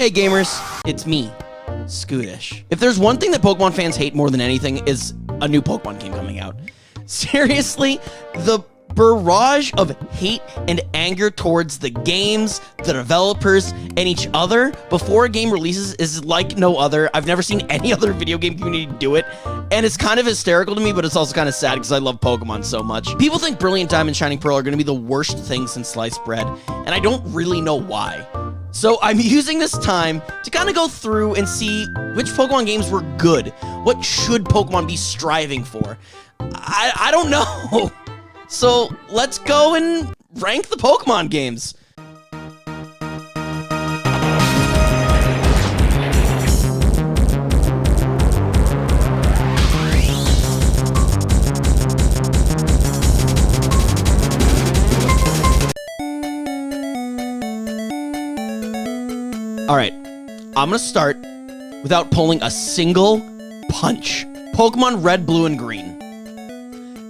Hey gamers, it's me, Skootish. If there's one thing that Pokemon fans hate more than anything is a new Pokemon game coming out. Seriously, the barrage of hate and anger towards the games, the developers, and each other before a game releases is like no other. I've never seen any other video game community do it, and it's kind of hysterical to me, but it's also kind of sad because I love Pokemon so much. People think Brilliant Diamond, Shining Pearl are going to be the worst thing since sliced bread, and I don't really know why. So I'm using this time to kind of go through and see which Pokemon games were good. What should Pokemon be striving for? I don't know. So let's go and rank the Pokemon games. All right, I'm gonna start without pulling a single punch. Pokemon Red, Blue, and Green.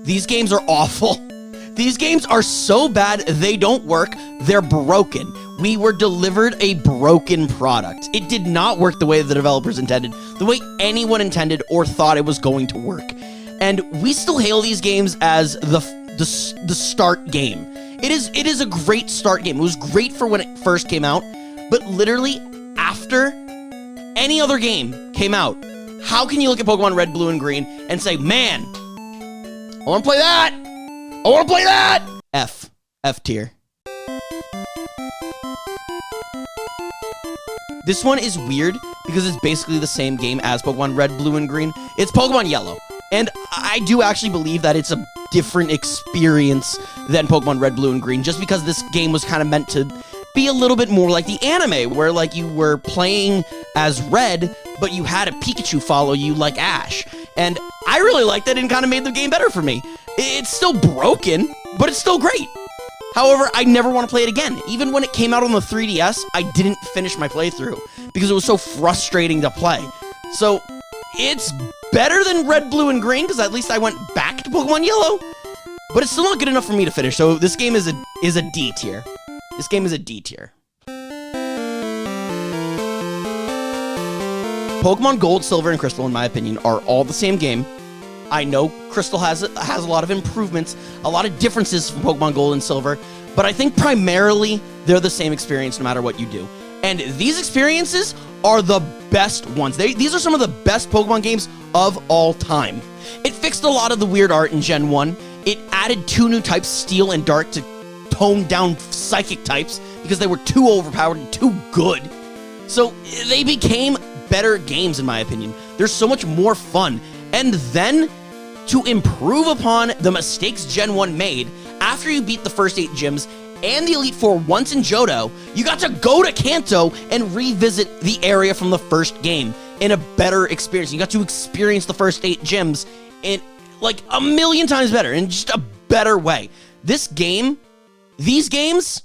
These games are awful. These games are so bad, they don't work, they're broken. We were delivered a broken product. It did not work the way the developers intended, the way anyone intended or thought it was going to work. And we still hail these games as the start game. It is a great start game. It was great for when it first came out, but literally after any other game came out, how can you look at Pokemon Red, Blue, and Green and say, man, I want to play that. I want to play that. F tier. This one is weird because it's basically the same game as Pokemon Red, Blue, and Green. It's Pokemon Yellow. And I do actually believe that it's a different experience than Pokemon Red, Blue, and Green, just because this game was kind of meant to be a little bit more like the anime, where like you were playing as Red, but you had a Pikachu follow you like Ash. And I really liked that and kind of made the game better for me. It's still broken, but it's still great. However, I never want to play it again. Even when it came out on the 3DS, I didn't finish my playthrough because it was so frustrating to play. So it's better than Red, Blue, and Green because at least I went back to Pokemon Yellow, but it's still not good enough for me to finish. So this game is a D tier. This game is a D tier. Pokemon Gold, Silver, and Crystal, in my opinion, are all the same game. I know Crystal has a lot of improvements, a lot of differences from Pokemon Gold and Silver, but I think primarily they're the same experience no matter what you do. And these experiences are the best ones. These are some of the best Pokemon games of all time. It fixed a lot of the weird art in Gen 1. It added 2 new types, Steel and Dark, to tone down Psychic types because they were too overpowered and too good. So they became better games, in my opinion. They're so much more fun. And then, to improve upon the mistakes Gen 1 made, after you beat the first 8 gyms and the Elite Four once in Johto, you got to go to Kanto and revisit the area from the first game in a better experience. You got to experience the first 8 gyms in like a million times better, in just a better way. These games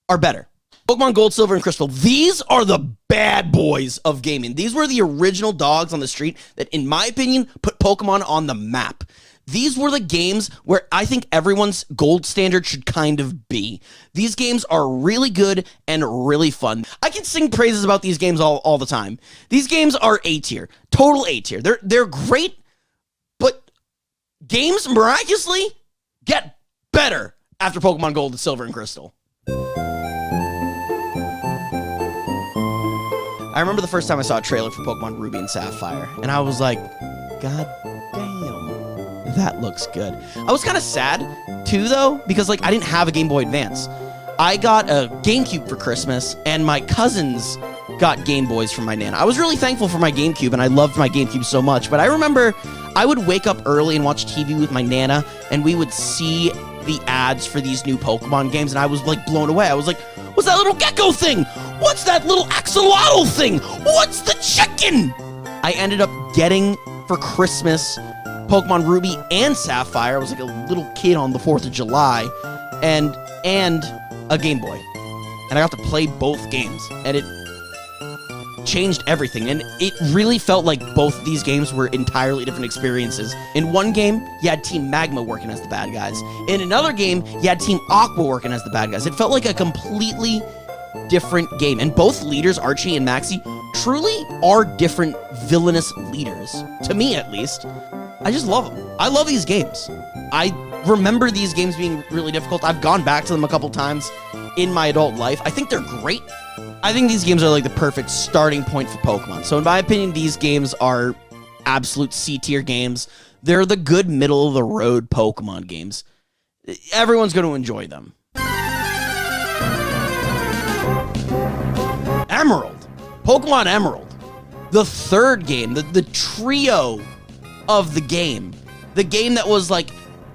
are better. Pokemon Gold, Silver, and Crystal, these are the bad boys of gaming. These were the original dogs on the street that, in my opinion, put Pokemon on the map. These were the games where I think everyone's gold standard should kind of be. These games are really good and really fun. I can sing praises about these games all the time. These games are A tier, total A tier. They're great, but games miraculously get better after Pokemon Gold and Silver and Crystal. I remember the first time I saw a trailer for Pokemon Ruby and Sapphire, and I was like, God damn, that looks good. I was kind of sad, too, though, because like I didn't have a Game Boy Advance. I got a GameCube for Christmas, and my cousins got Game Boys from my Nana. I was really thankful for my GameCube, and I loved my GameCube so much, but I remember I would wake up early and watch TV with my Nana, and we would see the ads for these new Pokemon games, and I was like blown away. I was like, what's that little gecko thing? What's that little axolotl thing? What's the chicken? I ended up getting for Christmas Pokemon Ruby and Sapphire. I was like a little kid on the 4th of July, and a Game Boy. And I got to play both games, and it changed everything. And it really felt like both these games were entirely different experiences. In one game, you had Team Magma working as the bad guys. In another game, you had Team Aqua working as the bad guys. It felt like a completely different game. And both leaders, Archie and Maxie, truly are different villainous leaders. To me, at least. I just love them. I love these games. I remember these games being really difficult. I've gone back to them a couple times in my adult life. I think they're great. I think these games are like the perfect starting point for Pokemon. So in my opinion, these games are absolute C-tier games. They're the good middle-of-the-road Pokemon games. Everyone's going to enjoy them. Emerald. Pokemon Emerald. The third game, the trio of the game. The game that was like,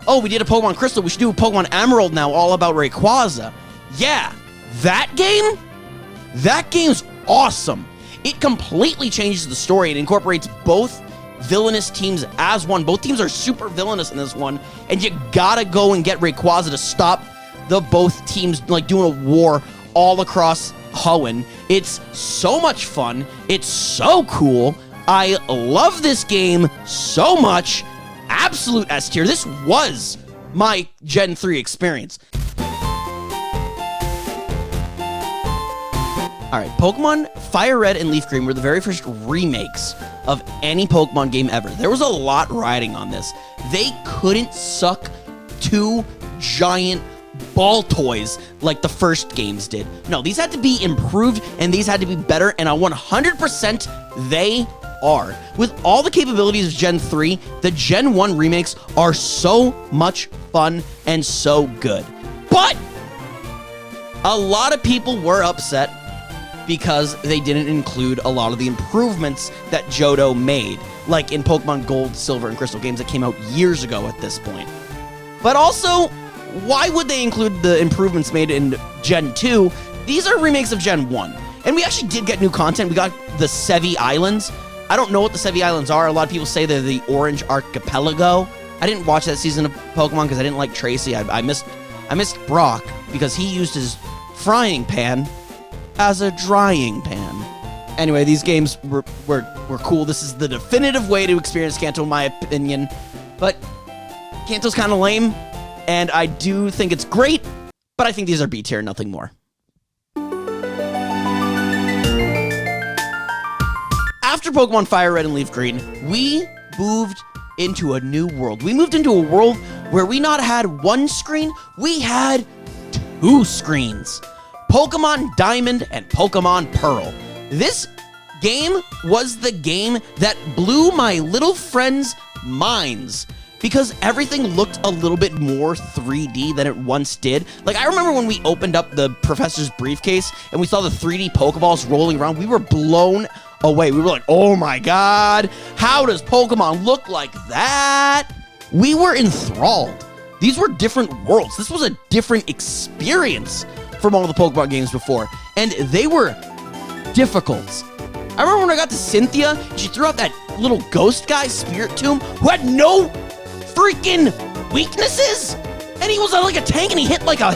oh, we did a Pokemon Crystal, we should do a Pokemon Emerald now, all about Rayquaza. Yeah, that game's awesome. It completely changes the story and incorporates both villainous teams as one. Both teams are super villainous in this one, and you gotta go and get Rayquaza to stop the both teams like doing a war all across Hoenn. It's so much fun. It's so cool. I love this game so much. Absolute S tier. This was my Gen 3 experience. Alright, Pokemon Fire Red and Leaf Green were the very first remakes of any Pokemon game ever. There was a lot riding on this. They couldn't suck two giant ball toys like the first games did. No, these had to be improved and these had to be better, and 100% they are. With all the capabilities of Gen 3, the Gen 1 remakes are so much fun and so good. But a lot of people were upset because they didn't include a lot of the improvements that Johto made, like in Pokemon Gold, Silver, and Crystal games that came out years ago at this point. But also, why would they include the improvements made in Gen 2? These are remakes of Gen 1. And we actually did get new content. We got the Sevi Islands. I don't know what the Sevi Islands are. A lot of people say they're the Orange Archipelago. I didn't watch that season of Pokemon because I didn't like Tracy. I missed Brock because he used his frying pan as a drying pan. Anyway, these games were cool. This is the definitive way to experience Kanto, in my opinion. But Kanto's kind of lame, and I do think it's great, but I think these are B tier, nothing more. After Pokemon Fire Red and Leaf Green, we moved into a new world. We moved into a world where we not had one screen, we had two screens. Pokemon Diamond and Pokemon Pearl. This game was the game that blew my little friends' minds because everything looked a little bit more 3D than it once did. Like, I remember when we opened up the professor's briefcase and we saw the 3D Pokeballs rolling around, we were blown away. We were like, oh my god, how does Pokemon look like that? We were enthralled. These were different worlds. This was a different experience from all the Pokemon games before, and they were difficult. I remember when I got to Cynthia, she threw out that little ghost guy, Spirit Tomb, who had no freaking weaknesses, and he was like a tank, and he hit like a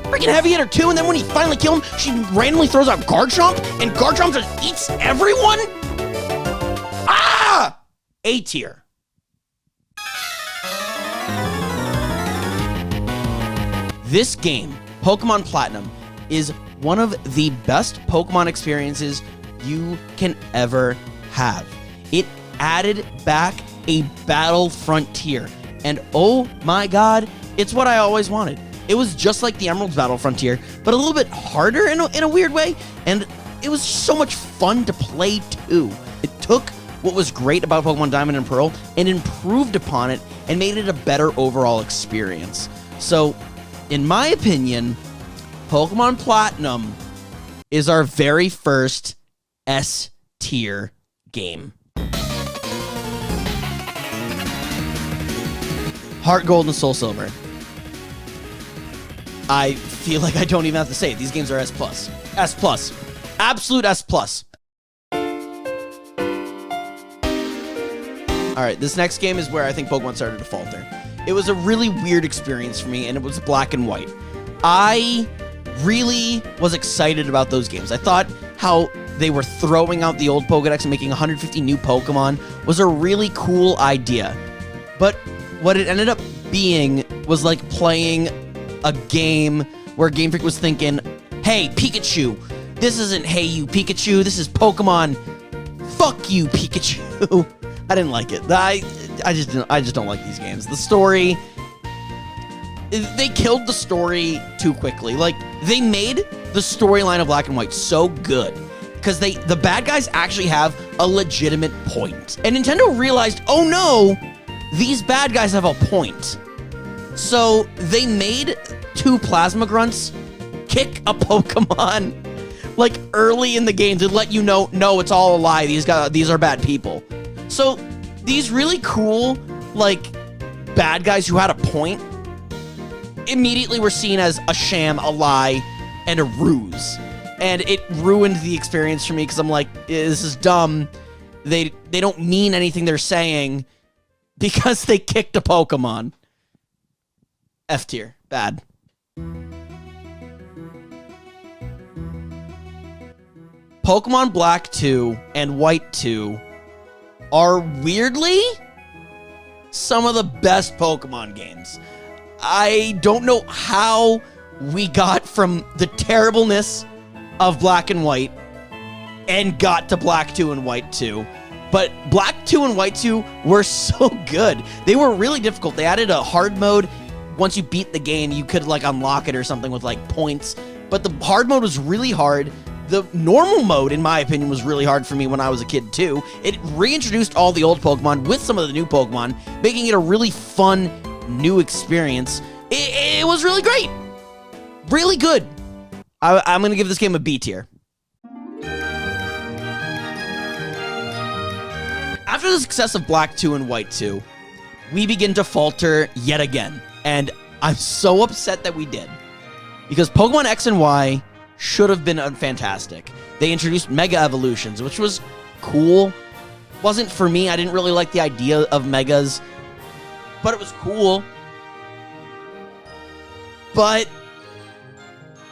freaking heavy hitter too, and then when he finally killed him, she randomly throws out Garchomp, and Garchomp just eats everyone? Ah! A tier. This game, Pokemon Platinum, is one of the best Pokemon experiences you can ever have. It added back a battle frontier, and oh my god, it's what I always wanted. It was just like the Emerald's battle frontier, but a little bit harder in a weird way, and it was so much fun to play too. It took what was great about Pokemon Diamond and Pearl and improved upon it and made it a better overall experience. So, in my opinion, Pokemon Platinum is our very first S-tier game. Heart Gold and Soul Silver. I feel like I don't even have to say it. These games are S+. S+. Absolute S+. Alright, this next game is where I think Pokemon started to falter. It was a really weird experience for me, and it was black and white. I really was excited about those games. I thought how they were throwing out the old Pokedex and making 150 new Pokemon was a really cool idea. But what it ended up being was like playing a game where Game Freak was thinking, hey, Pikachu. This isn't Hey You Pikachu. This is Pokemon Fuck You Pikachu. I didn't like it. I just don't like these games. The story, they killed the story too quickly. Like, they made the storyline of Black and White so good because the bad guys actually have a legitimate point. And Nintendo realized, oh no, these bad guys have a point. So they made 2 Plasma Grunts kick a Pokemon like early in the game to let you know, no, it's all a lie. These are bad people. So these really cool, like, bad guys who had a point immediately were seen as a sham, a lie, and a ruse. And it ruined the experience for me because I'm like, this is dumb. They don't mean anything they're saying because they kicked a Pokemon. F tier. Bad. Pokemon Black 2 and White 2 are weirdly some of the best Pokemon games. I don't know how we got from the terribleness of Black and White and got to Black 2 and White 2. But Black 2 and White 2 were so good. They were really difficult. They added a hard mode. Once you beat the game, you could like unlock it or something with like points. But the hard mode was really hard. The normal mode, in my opinion, was really hard for me when I was a kid, too. It reintroduced all the old Pokemon with some of the new Pokemon, making it a really fun, new experience. It was really great. Really good. I'm going to give this game a B tier. After the success of Black 2 and White 2, we begin to falter yet again. And I'm so upset that we did. Because Pokemon X and Y should have been fantastic. They introduced Mega Evolutions, which was cool. Wasn't for me. I didn't really like the idea of Megas, but it was cool. But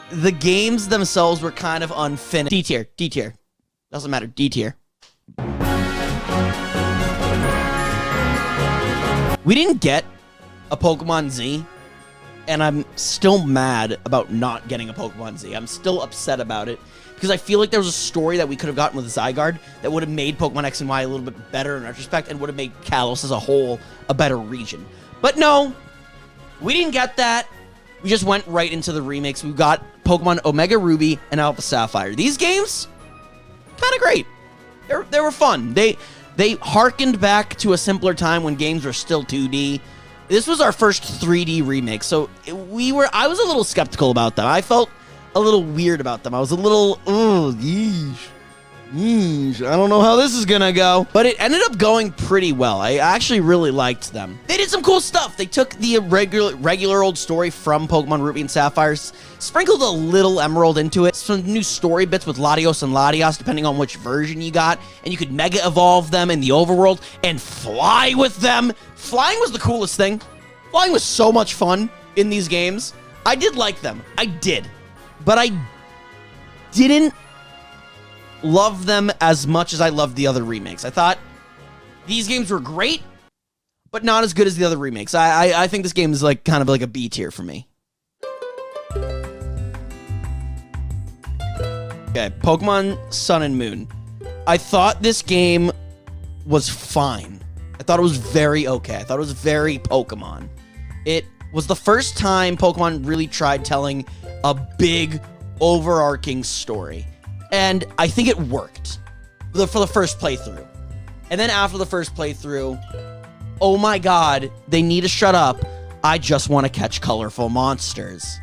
the games themselves were kind of unfinished. D tier. D tier. Doesn't matter. D tier. We didn't get a Pokemon Z, and I'm still mad about not getting a Pokemon Z. I'm still upset about it because I feel like there was a story that we could have gotten with Zygarde that would have made Pokemon X and Y a little bit better in retrospect and would have made Kalos as a whole a better region. But no, we didn't get that. We just went right into the remakes. We got Pokemon Omega Ruby and Alpha Sapphire. These games, kind of great. They were fun. They harkened back to a simpler time when games were still 2D. This was our first 3D remake, so I was a little skeptical about them. I felt a little weird about them. I was a little, yeesh, I don't know how this is gonna go. But it ended up going pretty well. I actually really liked them. They did some cool stuff. They took the regular old story from Pokemon Ruby and Sapphire, sprinkled a little Emerald into it, some new story bits with Latios and Latias, depending on which version you got, and you could Mega Evolve them in the overworld and fly with them. Flying was the coolest thing. Flying was so much fun in these games. I did like them. I did. But I didn't love them as much as I loved the other remakes. I thought these games were great, but not as good as the other remakes. I think this game is like kind of like a B tier for me. Okay, Pokemon Sun and Moon. I thought this game was fine. I thought it was very okay. I thought it was very Pokemon. It was the first time Pokemon really tried telling a big, overarching story. And I think it worked for the first playthrough. And then after the first playthrough, oh my god, they need to shut up. I just want to catch colorful monsters.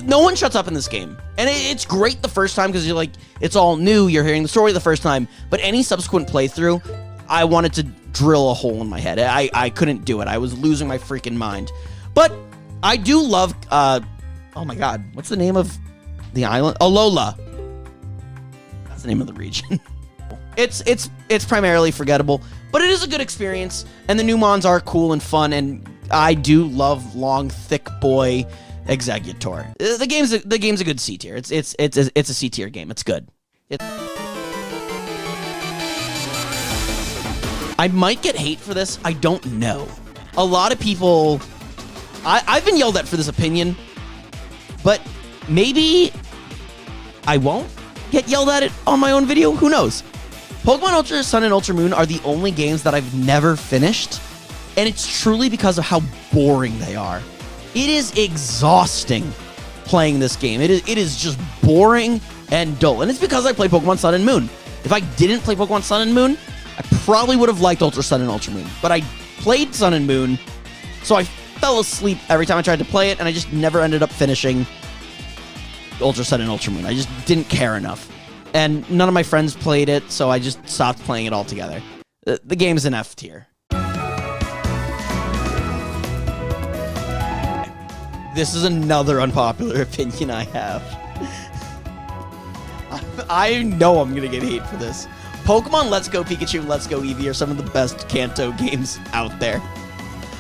No one shuts up in this game. And it's great the first time because you're like, it's all new. You're hearing the story the first time. But any subsequent playthrough, I wanted to drill a hole in my head. I couldn't do it. I was losing my freaking mind. But I do love, oh my god, what's the name of the island? Alola. That's the name of the region. It's primarily forgettable, but it is a good experience, and the new mons are cool and fun, and I do love long, thick boy Exeggutor. The game's a good C tier. It's a C tier game. It's good. I might get hate for this. I don't know. A lot of people, I've been yelled at for this opinion, but maybe I won't get yelled at it on my own video. Who knows? Pokemon Ultra Sun and Ultra Moon are the only games that I've never finished, and it's truly because of how boring they are. It is exhausting playing this game. It is just boring and dull, and it's because I play Pokemon Sun and Moon. If I didn't play Pokemon Sun and Moon, I probably would have liked Ultra Sun and Ultra Moon, but I played Sun and Moon, so I fell asleep every time I tried to play it, and I just never ended up finishing Ultra Sun and Ultra Moon. I just didn't care enough. And none of my friends played it, so I just stopped playing it altogether. The game's an F tier. This is another unpopular opinion I have. I know I'm gonna get hate for this. Pokemon Let's Go Pikachu, Let's Go Eevee are some of the best Kanto games out there.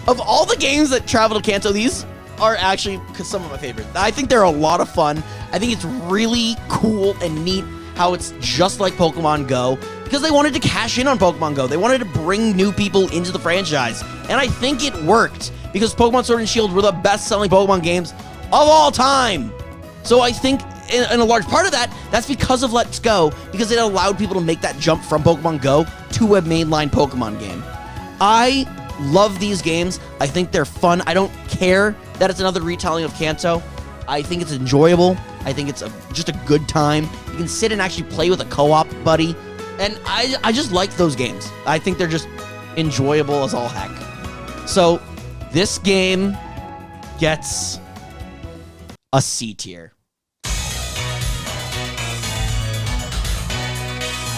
Of all the games that travel to Kanto, these are actually some of my favorites. I think they're a lot of fun. I think it's really cool and neat how it's just like Pokemon Go, because they wanted to cash in on Pokemon Go. They wanted to bring new people into the franchise, and I think it worked, because Pokemon Sword and Shield were the best-selling Pokemon games of all time. So I think, in a large part of that, that's because of Let's Go, because it allowed people to make that jump from Pokemon Go to a mainline Pokemon game. I love these games. I think they're fun. I don't care that it's another retelling of Kanto. I think it's enjoyable. I think it's just a good time. You can sit and actually play with a co-op buddy. And I just like those games. I think they're just enjoyable as all heck. So this game gets a C tier.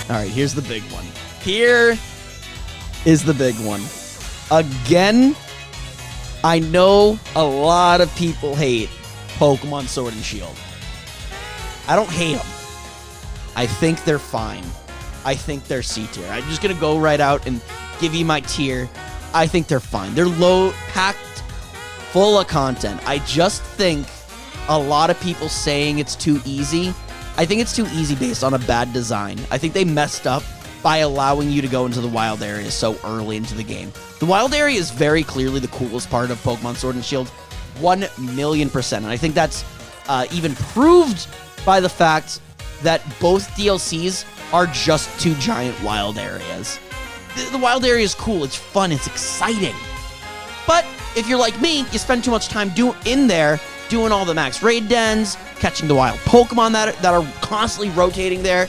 All right, here's the big one. Here is the big one. Again, I know a lot of people hate Pokemon Sword and Shield. I don't hate them. I think they're fine. I think they're C tier. I'm just going to go right out and give you my tier. I think they're fine. They're packed full of content. I just think a lot of people saying it's too easy. I think it's too easy based on a bad design. I think they messed up by allowing you to go into the wild area so early into the game. The wild area is very clearly the coolest part of Pokemon Sword and Shield, 1,000,000%. And I think that's even proved by the fact that both DLCs are just two giant wild areas. The wild area is cool, it's fun, it's exciting. But if you're like me, you spend too much time in there doing all the max raid dens, catching the wild Pokemon that are constantly rotating there,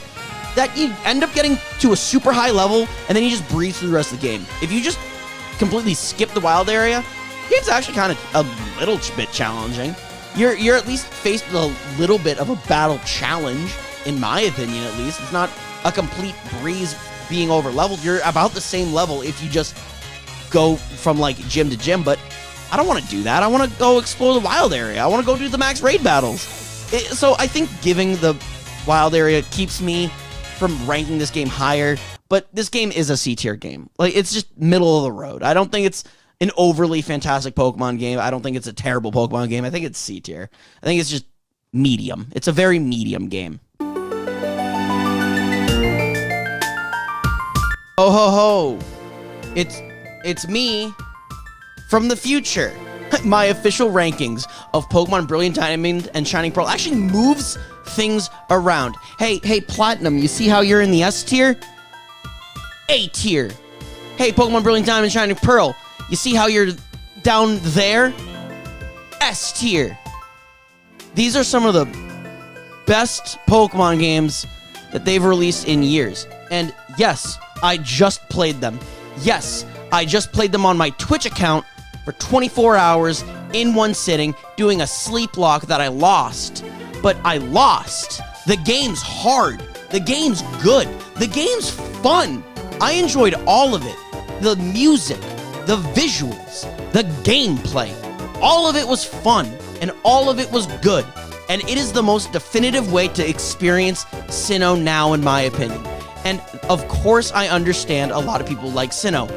that you end up getting to a super high level, and then you just breeze through the rest of the game. If you just completely skip the wild area, the game's actually kind of a little bit challenging. You're at least faced with a little bit of a battle challenge, in my opinion at least. It's not a complete breeze being over leveled. You're about the same level if you just go from like gym to gym, but I don't want to do that. I want to go explore the wild area. I want to go do the max raid battles. So I think giving the wild area keeps me from ranking this game higher, but this game is a C tier game. Like, it's just middle of the road. I don't think it's an overly fantastic Pokemon game. I don't think it's a terrible Pokemon game. I think it's C tier. I think it's just medium. It's a very medium game. Oh ho ho! It's me from the future. My official rankings of Pokemon Brilliant Diamond and Shining Pearl actually moves things around. Hey, Platinum, you see how you're in the S tier? A tier. Hey, Pokemon Brilliant Diamond and Shining Pearl, you see how you're down there? S tier. These are some of the best Pokemon games that they've released in years. And yes, I just played them. Yes, I just played them on my Twitch account for 24 hours in one sitting, doing a sleep lock that I lost. But I lost. The game's hard. The game's good. The game's fun. I enjoyed all of it. The music, the visuals, the gameplay. All of it was fun, and all of it was good. And it is the most definitive way to experience Sinnoh now, in my opinion. And of course, I understand a lot of people like Sinnoh.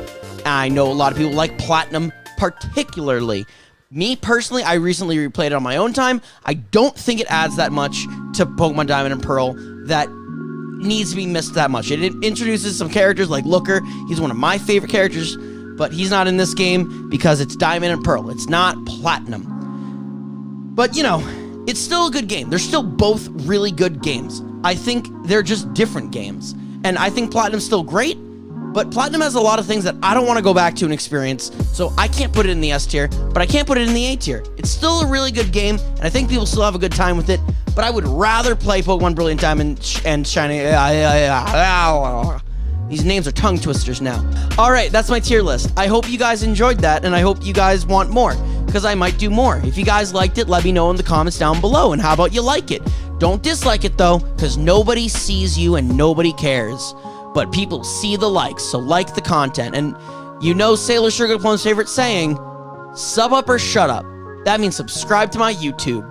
I know a lot of people like Platinum particularly. Me, personally, I recently replayed it on my own time. I don't think it adds that much to Pokemon Diamond and Pearl that needs to be missed that much. It introduces some characters like Looker. He's one of my favorite characters, but he's not in this game because it's Diamond and Pearl. It's not Platinum. But, you know, It's still a good game. They're still both really good games. I think they're just different games. And I think Platinum's still great, but Platinum has a lot of things that I don't want to go back to and experience, so I can't put it in the S tier, but I can't put it in the A tier. It's still a really good game, and I think people still have a good time with it, but I would rather play Pokemon Brilliant Diamond and Shining... These names are tongue twisters now. All right, that's my tier list. I hope you guys enjoyed that, and I hope you guys want more, because I might do more. If you guys liked it, let me know in the comments down below, and how about you like it? Don't dislike it, though, because nobody sees you and nobody cares. But people see the likes, so like the content. And you know Sailor Sugar Plum's favorite saying, sub up or shut up. That means subscribe to my YouTube.